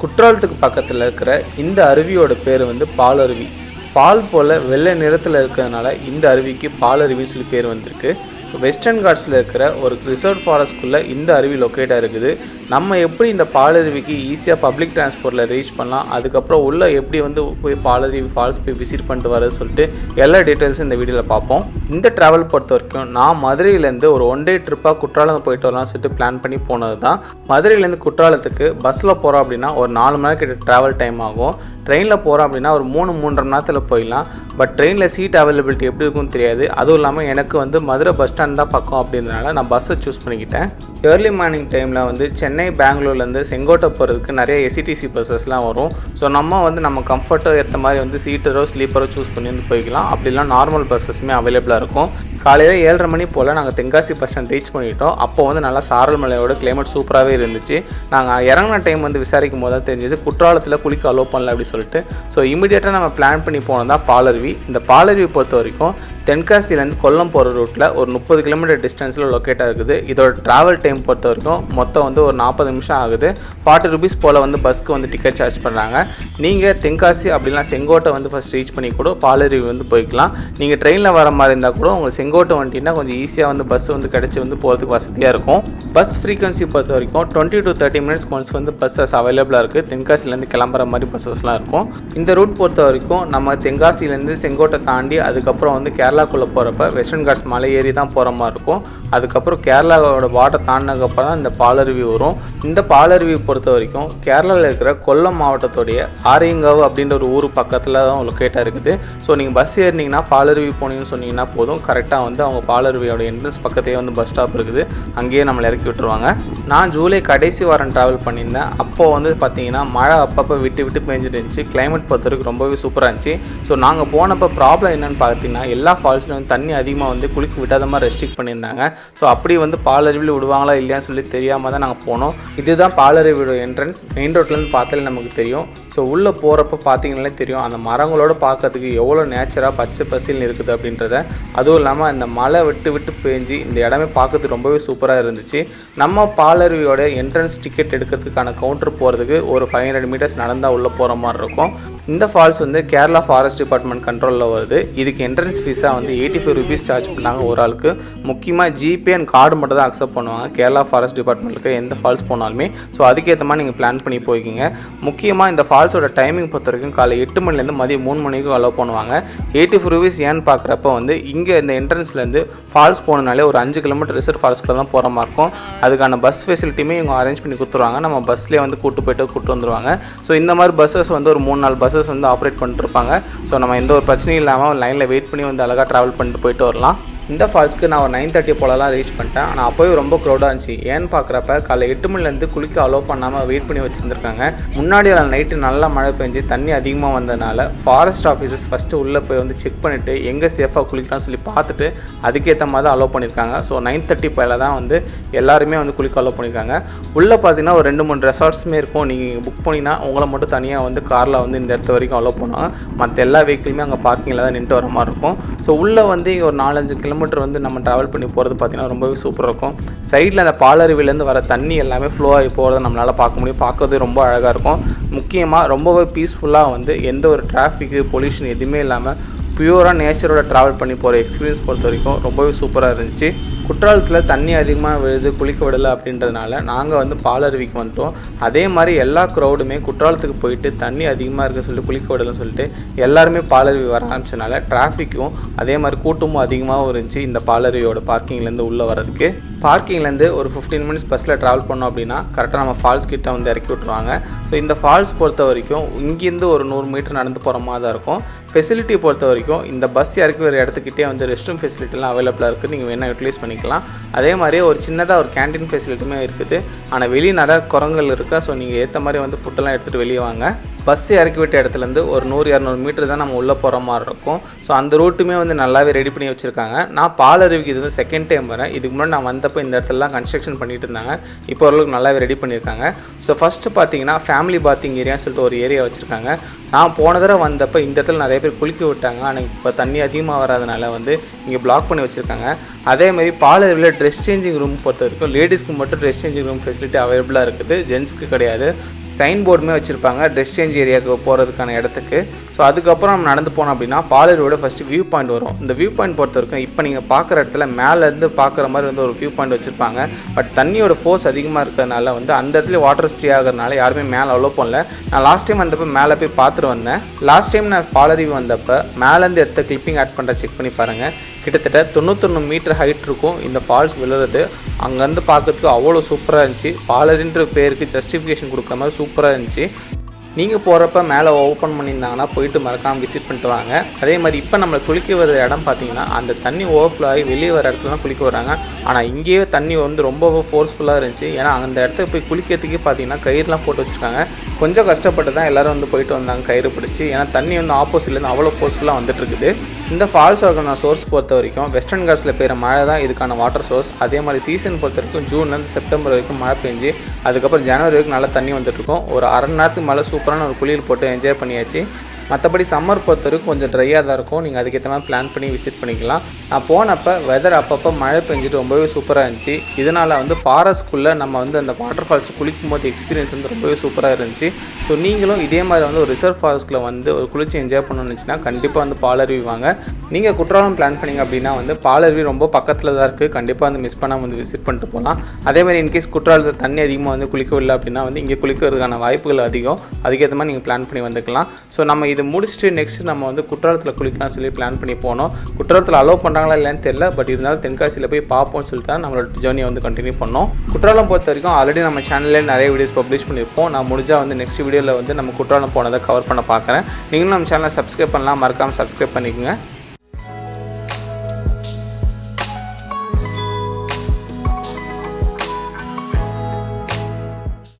குற்றாலத்துக்கு பக்கத்தில் இருக்கிற இந்த அருவியோட பேர் வந்து பாலருவி. பால் போல் வெள்ளை நிறத்தில் இருக்கிறதுனால இந்த அருவிக்கு பாலருவின்னு சொல்லி பேர் வந்திருக்கு. ஸோ வெஸ்டர்ன் காட்ஸில் இருக்கிற ஒரு ரிசர்வ் ஃபாரஸ்ட்குள்ளே இந்த அருவி லொக்கேட்டாக இருக்குது. நம்ம எப்படி இந்த பாலருவிக்கு ஈஸியாக பப்ளிக் டிரான்ஸ்போர்ட்டில் ரீச் பண்ணலாம், அதுக்கப்புறம் உள்ளே எப்படி வந்து போய் பாலருவி ஃபால்ஸ் போய் விசிட் பண்ணிட்டு வரது சொல்லிட்டு எல்லா டீட்டெயில்ஸும் இந்த வீடியோவில் பார்ப்போம். இந்த ட்ராவல் பொறுத்த வரைக்கும் நான் மதுரையிலேருந்து ஒரு 1 டே ட்ரிப்பாக குற்றாலம் போயிட்டு வரலாம்னு சொல்லிட்டு பிளான் பண்ணி போனது தான். மதுரையிலேருந்து குற்றாலத்துக்கு பஸ்ஸில் போகிறோம் அப்படின்னா ஒரு 4 மணி நேரம் கிட்ட ட்ராவல் டைம் ஆகும். ட்ரெயினில் போகிறோம் அப்படின்னா ஒரு 3-3.5 மணி நேரத்தில் போயிடலாம். பட் ட்ரெயினில் சீட் அவைலபிலிட்டி எப்படி இருக்குன்னு தெரியாது. அதுவும் இல்லாமல் எனக்கு வந்து மதுரை பஸ் ஸ்டாண்ட் தான் பக்கம் அப்படின்றனால நான் பஸ்ஸை சூஸ் பண்ணிக்கிட்டேன். ஏர்லி மார்னிங் டைமில் வந்து சென்னை பெங்களூர்லேருந்து செங்கோட்டை போகிறதுக்கு நிறைய எஸ்இடிசி பஸ்ஸஸ்லாம் வரும். ஸோ நம்ம கம்ஃபர்ட்டாக ஏற்ற மாதிரி வந்து சீட்டரோ ஸ்லீப்பரோ சூஸ் பண்ணி வந்து போய்க்கலாம். அப்படிலாம் நார்மல் பஸ்ஸஸுமே அவைலபிளாக இருக்கும். காலையில் 7:30 மணி போல் நாங்கள் தென்காசி பஸ் ஸ்டாண்ட் ரீச் பண்ணிட்டோம். அப்போது வந்து நல்லா சாரல் மலையோட கிளைமேட் சூப்பராகவே இருந்துச்சு. நாங்கள் இறங்கின டைம் வந்து விசாரிக்கும் போது தான் தெரிஞ்சது குற்றாலத்தில் குளிக்க அலோவ் பண்ணல அப்படி சொல்லிட்டு. ஸோ இமீடியட்டாக நம்ம பிளான் பண்ணி போனது தான் பாலருவி. இந்த பாலருவி பொறுத்த வரைக்கும் தென்காசிலேருந்து கொல்லம் போகிற ரூட்டில் ஒரு 30 கிலோமீட்டர் டிஸ்டன்ஸில் லொக்கேட்டாக இருக்குது. இதோட ட்ராவல் டைம் பொறுத்த வரைக்கும் மொத்தம் வந்து ஒரு 40 நிமிஷம் ஆகுது. 40 ருபீஸ் போல் வந்து பஸ்க்கு வந்து டிக்கெட் சார்ஜ் பண்ணுறாங்க. நீங்கள் தென்காசி அப்படிலாம் செங்கோட்டை வந்து ஃபஸ்ட் ரீச் பண்ணி கூட பாலருவி வந்து போய்க்கலாம். நீங்கள் ட்ரெயினில் வர மாதிரி இருந்தால் கூட உங்களுக்கு செங்கோட்டை வந்துட்டிங்கன்னா கொஞ்சம் ஈஸியாக வந்து பஸ் வந்து கிடச்சி வந்து போகிறதுக்கு வசதியாக இருக்கும். பஸ் ஃப்ரீக்வன்சி பொறுத்த வரைக்கும் 20 to 30 மினிட்ஸ் ஒன்ஸ் வந்து பஸ்ஸஸ் அவைலபிளாக இருக்குது. தென்காசிலேருந்து கிளம்புற மாதிரி பஸ்ஸஸ்லாம் இருக்கும். இந்த ரூட் பொறுத்த வரைக்கும் நம்ம தென்காசிலேருந்து செங்கோட்டை தாண்டி அதுக்கப்புறம் வந்து கேரளாக்குள்ளே போகிறப்ப வெஸ்டர்ன் காட்ஸ் மலை ஏறி தான் போகிற மாதிரி இருக்கும். அதுக்கப்புறம் கேரளாவோட பார்டர் தாண்டினதுக்கப்புறம் தான் இந்த பாலருவி வரும். இந்த பாலருவி பொறுத்த வரைக்கும் கேரளாவில் இருக்கிற கொல்லம் மாவட்டத்துடைய ஆரியங்காவு அப்படின்ற ஒரு ஊர் பக்கத்தில் தான் லொக்கேட்டாக இருக்குது. ஸோ நீங்கள் பஸ் ஏறினீங்கன்னா பாலருவி போனீங்கன்னு சொன்னீங்கன்னா போதும், கரெக்டாக வந்து அவங்க பாலருவியோட என்ட்ரன்ஸ் பக்கத்தையே வந்து பஸ் ஸ்டாப் இருக்குது. அங்கேயே நம்மளை இறக்கி விட்டுருவாங்க. நான் ஜூலை கடைசி வாரம் ட்ராவல் பண்ணியிருந்தேன். அப்போது வந்து பார்த்தீங்கன்னா மழை அப்பப்போ விட்டு பெஞ்சிட்டு இருந்துச்சு. கிளைமேட் பொறுத்த வரைக்கும் ரொம்பவே சூப்பராக இருந்துச்சு. ஸோ நாங்கள் போனப்போ ப்ராப்ளம் என்னென்னு பார்த்தீங்கன்னா எல்லா ஃபால்ஸ்லையும் வந்து தண்ணி அதிகமாக வந்து குளிக்க விடாத மாதிரி ரெஸ்ட்ரிக்ட் பண்ணியிருந்தாங்க. ஸோ அப்படி வந்து பாலருவியில் விடுவாங்களா இல்லையான்னு சொல்லி தெரியாமல் தான் நாங்கள் போனோம். இதுதான் பாலருவியோட என்ட்ரன்ஸ். மெயின் ரோட்லேருந்து பார்த்தாலே நமக்கு தெரியும். ஸோ உள்ளே போகிறப்ப பார்த்தீங்கன்னாலே தெரியும் அந்த மரங்களோடு பார்க்கறதுக்கு எவ்வளோ நேச்சராக பச்சை பசில்னு இருக்குது அப்படின்றத. அதுவும் இல்லாமல் அந்த மழை விட்டு பேஞ்சு இந்த இடமே பார்க்கறதுக்கு ரொம்பவே சூப்பராக இருந்துச்சு. நம்ம பாலருவியோட என்ட்ரன்ஸ் டிக்கெட் எடுக்கிறதுக்கான கவுண்டர் போகிறதுக்கு ஒரு 500 மீட்டர்ஸ் நடந்தால் உள்ளே போகிற மாதிரி இருக்கும். இந்த ஃபால்ஸ் வந்து கேரளா ஃபாரஸ்ட் டிபார்ட்மெண்ட் கண்ட்ரோலில் வருது. இதுக்கு என்ட்ரன்ஸ் ஃபீஸாக வந்து 85 ருபீஸ் சார்ஜ் பண்ணாங்க ஒரு ஆளுக்கு. முக்கியமாக ஜிபே அண்ட் கார்டு மட்டும் தான் அக்செப்ட் பண்ணுவாங்க கேரளா ஃபாரஸ்ட் டிபார்ட்மெண்ட்டுக்கு எந்த ஃபால்ஸ் போனாலுமே. ஸோ அதுக்கேற்ற மாதிரி நீங்கள் பிளான் பண்ணி போய்க்கிங்க. முக்கியமாக இந்த ஃபால்ஸோட டைமிங் பொறுத்த வரைக்கும் காலை 8 மணிலேருந்து மதியம் 3 மணிக்கு அலோவ் பண்ணுவாங்க. 85 ருபீஸ் ஏன்னு பார்க்குறப்ப வந்து இங்கே இந்த என்ட்ரன்ஸ்லேருந்து ஃபால்ஸ் போனாலே ஒரு 5 கிலோமீட்டர் ரிசர்வ் ஃபால்ஸ்க்குள்ள தான் போகிற மாதிரி இருக்கும். அதுக்கான பஸ் ஃபெசிலிட்டியுமே இவங்க அரேஞ்ச் பண்ணி கொடுத்துருவாங்க. நம்ம பஸ்லேயே வந்து கூட்டு வந்துருவாங்க. ஸோ இந்த மாதிரி பஸ்ஸஸ் வந்து ஒரு 3-4 பஸ்ஸஸ் வந்து ஆப்ரேட் பண்ணிட்டுருப்பாங்க. ஸோ நம்ம எந்த ஒரு பிரச்சனையும் இல்லாமல் லைனில் வெயிட் பண்ணி வந்து அழகாக ட்ராவல் பண்ணிட்டு போயிட்டு வரலாம். இந்த ஃபால்ஸ்க்கு நான் ஒரு 9:30 போலலாம் ரீச் பண்ணிட்டேன். ஆனால் அப்போவே ரொம்ப க்ரௌடாக இருந்துச்சு. ஏன்னு பார்க்குறப்ப காலை 8 மணிலேருந்து குளிக்க அலோவ் பண்ணாமல் வெயிட் பண்ணி வச்சுருந்துருக்காங்க. முன்னாடி நைட்டு நல்லா மழை பெஞ்சு தண்ணி அதிகமாக வந்ததுனால ஃபாரஸ்ட் ஆஃபீஸர்ஸ் ஃபஸ்ட்டு உள்ளே போய் வந்து செக் பண்ணிவிட்டு எங்கே சேஃபாக குளிக்கலாம்னு சொல்லி பார்த்துட்டு அதுக்கேற்ற மாதிரி தான் அலோவ் பண்ணியிருக்காங்க. ஸோ 9:30 போல தான் வந்து எல்லாருமே வந்து குளிக்க அலோவ் பண்ணியிருக்காங்க. உள்ளே பார்த்தீங்கன்னா ஒரு 2-3 ரெசார்ட்ஸுமே இருக்கும். நீங்கள் புக் பண்ணிங்கன்னா உங்களை மட்டும் தனியாக வந்து காரில் வந்து இந்த இடத்து வரைக்கும் அலோவ் பண்ணுவாங்க. மற்ற எல்லா வெஹிக்கிளுமே அங்கே பார்க்கிங்கில் தான் நின்று வர மாதிரி இருக்கும். ஸோ உள்ளே வந்து இங்கே ஒரு 4-5 கிலோமீட்டர் வந்து நம்ம ட்ராவல் பண்ணி போகிறது பார்த்தீங்கன்னா ரொம்பவே சூப்பராக இருக்கும். சைடில் அந்த பாலருவிலேருந்து வர தண்ணி எல்லாமே ஃப்ளோ ஆகி போகிறத நம்மளால் பார்க்க முடியும். பார்க்கறது ரொம்ப அழகாக இருக்கும். முக்கியமாக ரொம்பவே பீஸ்ஃபுல்லாக வந்து எந்த ஒரு டிராஃபிக்கு பொல்யூஷன் எதுவுமே இல்லாமல் பியூராக நேச்சரோட ட்ராவல் பண்ணி போகிற எக்ஸ்பீரியன்ஸ் பொறுத்த வரைக்கும் ரொம்பவே சூப்பராக இருந்துச்சு. குற்றாலத்தில் தண்ணி அதிகமாக விழுது குளிக்க விடலை அப்படின்றதுனால நாங்கள் வந்து பாலருவிக்கு வந்துட்டோம். அதே மாதிரி எல்லா க்ரௌடுமே குற்றாலத்துக்கு போயிட்டு தண்ணி அதிகமாக இருக்க சொல்லி குளிக்க விடலைன்னு சொல்லிட்டு எல்லாருமே பாலருவி வர ஆரம்பிச்சனால டிராஃபிக்கும் அதே மாதிரி கூட்டமும் அதிகமாகவும் இருந்துச்சு. இந்த பாலருவியோட பார்க்கிங்லேருந்து உள்ளே வரதுக்கு பார்க்கிங்லேருந்து ஒரு 15 மினிட்ஸ் பஸ்ஸில் ட்ராவல் பண்ணோம் அப்படின்னா கரெக்டாக நம்ம ஃபால்ஸ் கிட்ட வந்து இறக்கி விட்ருவாங்க. ஸோ இந்த ஃபால்ஸ் பொறுத்த வரைக்கும் இங்கேருந்து ஒரு 100 மீட்டர் நடந்து போகிற மாதிரி தான் இருக்கும். ஃபெசிலிட்டி பொறுத்த வரைக்கும் இந்த பஸ் இறக்கி வர இடத்துக்கிட்டே வந்து ரெஸ்ட் ரூம் ஃபெசிலிட்டிலாம் அவைலபிளாக இருக்குது. நீங்கள் வேணால் யூட்டிலைஸ் பண்ணிக்கலாம். அதே மாதிரி ஒரு சின்னதாக ஒரு கேன்டீன் ஃபெசிலிட்டியுமே இருக்குது. ஆனால் வெளியே நிறைய குரங்கள் இருக்கா. ஸோ நீங்கள் ஏற்ற மாதிரி வந்து ஃபுட்டெல்லாம் எடுத்துகிட்டு வெளியே வாங்க. பஸ் இறக்கி விட்ட இடத்துலேருந்து ஒரு 100-200 மீட்டர் தான் நம்ம உள்ளே போகிற மாதிரி இருக்கும். ஸோ அந்த ரூட்டுமே வந்து நல்லாவே ரெடி பண்ணி வச்சுருக்காங்க. நான் பாலருவிக்கு இது வந்து செகண்ட் டைம் வரேன். இதுக்கு முன்னாடி நான் வந்தப்போ இந்த இடத்துலலாம் கன்ஸ்ட்ரக்ஷன் பண்ணிட்டு இருந்தாங்க. இப்போ ஓரளவுக்கு நல்லாவே ரெடி பண்ணியிருக்காங்க. ஸோ ஃபஸ்ட்டு பார்த்தீங்கன்னா ஃபேமிலி பாத்திங் ஏரியான்னு சொல்லிட்டு ஒரு ஏரியா வச்சுருக்காங்க. நான் போன தடவை வந்தப்போ இந்த இடத்துல நிறைய பேர் குளிக்க விட்டாங்க. ஆனால் இப்போ தண்ணி அதிகமாக வராதனால வந்து இங்கே பிளாக் பண்ணி வச்சுருக்காங்க. அதேமாதிரி பாலருவியில் ட்ரெஸ் சேஞ்சிங் ரூம் பொறுத்த வரைக்கும் லேடிஸ்க்கு மட்டும் ட்ரெஸ் சேஞ்சிங் ரூம் ஃபெசிலிட்டி அவைலபிளாக இருக்குது. ஜென்ஸ்க்கு கிடையாது. சைன் போர்டுமே வச்சுருப்பாங்க ட்ரெஸ் சேஞ்ச் ஏரியாவுக்கு போகிறதுக்கான இடத்துக்கு. ஸோ அதுக்கப்புறம் நம்ம நடந்து போனோம் அப்படின்னா பாலருவியோட ஃபஸ்ட்டு வியூ பாயிண்ட் வரும். இந்த வியூ பாயிண்ட் பொறுத்த வரைக்கும் இப்போ நீங்கள் பார்க்குற இடத்துல மேலேருந்து பார்க்குற மாதிரி வந்து ஒரு வியூ பாயிண்ட் வச்சுருப்பாங்க. பட் தண்ணியோட ஃபோர்ஸ் அதிகமாக இருக்கிறதுனால வந்து அந்த இடத்துல வாட்டர் ஃப்ரீ ஆகிறதுனால யாருமே மேலே அலோ பண்ணல. நான் லாஸ்ட் டைம் வந்தப்போ மேலே போய் பார்த்துட்டு வந்தேன். லாஸ்ட் டைம் நான் பாலருவி வந்தப்போ மேலேருந்து எடுத்த கிளிப்பிங் ஆட் பண்ணுற செக் பண்ணி பாருங்கள். கிட்டத்தட்ட 91 மீட்டர் ஹைட் இருக்கும் இந்த ஃபால்ஸ் விழுறது. அங்கேருந்து பார்க்கறதுக்கு அவ்வளோ சூப்பராக இருந்துச்சு. பாலருன்ற பேருக்கு ஜஸ்டிஃபிகேஷன் கொடுக்குற மாதிரி சூப்பராக இருந்துச்சு. நீங்கள் போகிறப்ப மேலே ஓப்பன் பண்ணியிருந்தாங்கன்னா போயிட்டு மறக்காமல் விசிட் பண்ணிட்டு வாங்க. அதே மாதிரி இப்போ நம்மளை குளிக்க வர இடம் பார்த்தீங்கன்னா அந்த தண்ணி ஓவர்ஃப்ளோ ஆகி வெளியே வர இடத்துல தான் குளிக்க வராங்க. ஆனால் இங்கேயே தண்ணி வந்து ரொம்ப ஃபோர்ஸ்ஃபுல்லாக இருந்துச்சு. ஏன்னா அந்த இடத்துக்கு போய் குளிக்கிறதுக்கே பார்த்தீங்கன்னா கயிறுலாம் போட்டு வச்சுருக்காங்க. கொஞ்சம் கஷ்டப்பட்டு தான் எல்லோரும் வந்து போயிட்டு வந்தாங்க கயிறு பிடிச்சி. ஏன்னா தண்ணி வந்து ஆப்போசிட்லேருந்து அவ்வளோ ஃபோர்ஸ்ஃபுல்லாக வந்துட்டு இருக்குது. இந்த ஃபால்ஸோட சோர்ஸ் பொறுத்த வரைக்கும் வெஸ்டர்ன் காட்ஸில் பெய்கிற மழை தான் இதுக்கான வாட்டர் சோர்ஸ். அதே மாதிரி சீசன் பொறுத்த வரைக்கும் ஜூன்லேருந்து செப்டம்பர் வரைக்கும் மழை பெஞ்சு அதுக்கப்புறம் ஜனவரி வரைக்கும் நல்லா தண்ணி வந்துட்டுருக்கும். ஒரு அரை மணி நேரத்துக்கு மேலே சூப்பரான ஒரு குளியல் போட்டு என்ஜாய் பண்ணியாச்சு. மற்றபடி சம்மர் பொறுத்த வரைக்கும் கொஞ்சம் ட்ரையாக தான் இருக்கும். நீங்கள் அதுக்கேற்ற மாதிரி பிளான் பண்ணி விசிட் பண்ணிக்கலாம். நான் போனப்போ வெதர் அப்பப்போ மழை பெஞ்சிட்டு ரொம்பவே சூப்பராக இருந்துச்சு. இதனால் வந்து ஃபாரஸ்ட்குள்ளே நம்ம வந்து அந்த வாட்டர் ஃபால்ஸ் குளிக்கும் போது எக்ஸ்பீரியன்ஸ் வந்து ரொம்பவே சூப்பராக இருந்துச்சு. ஸோ நீங்களும் இதே மாதிரி வந்து ஒரு ரிசர்வ் ஃபாரஸ்ட்டில் வந்து ஒரு குளிச்சு என்ஜாய் பண்ணணும்னு நினச்சின்னா கண்டிப்பாக வந்து பாலருவி வாங்க. நீங்கள் குற்றாலம் பிளான் பண்ணிங்க அப்படின்னா வந்து பாலருவி ரொம்ப பக்கத்தில் தான் இருக்குது. கண்டிப்பாக வந்து மிஸ் பண்ணாமல் வந்து விசிட் பண்ணிட்டு போகலாம். அதேமாதிரி இன்கேஸ் குற்றாலத்தில் தண்ணி அதிகமாக வந்து குளிக்கவில்லை அப்படின்னா வந்து இங்கே குளிக்கிறதுக்கான வாய்ப்புகள் அதிகம். அதுக்கேற்ற மாதிரி நீங்கள் பிளான் பண்ணி வந்துக்கலாம். ஸோ நம்ம இது முடிச்சுட்டு நெக்ஸ்ட் நம்ம வந்து குற்றாலத்தில் குளிக்கலாம்னு சொல்லி பிளான் பண்ணி போனோம். குற்றாலத்தில் அலோவ் பண்ணுறாங்களா இல்லைன்னு தெரியல. பட் இருந்தாலும் தென்காசியில் போய் பார்ப்போம்னு சொல்லிட்டு தான் நம்மளோட ஜேர்னியை வந்து கண்டினியூ பண்ணோம். குற்றாலம் பொறுத்த வரைக்கும் ஆல்ரெடி நம்ம சேனல்லே நிறைய வீடியோஸ் பப்ளிஷ் பண்ணியிருப்போம். நான் முடிஞ்சால் வந்து நெக்ஸ்ட் வீடியோவில் வந்து நம்ம குற்றாலம் போனதை கவர் பண்ண பார்க்குறேன். நீங்களும் நம்ம சேனலை சப்ஸ்கிரைப் பண்ணலாம், மறக்காமல் சப்ஸ்கிரைப் பண்ணிக்கோங்க.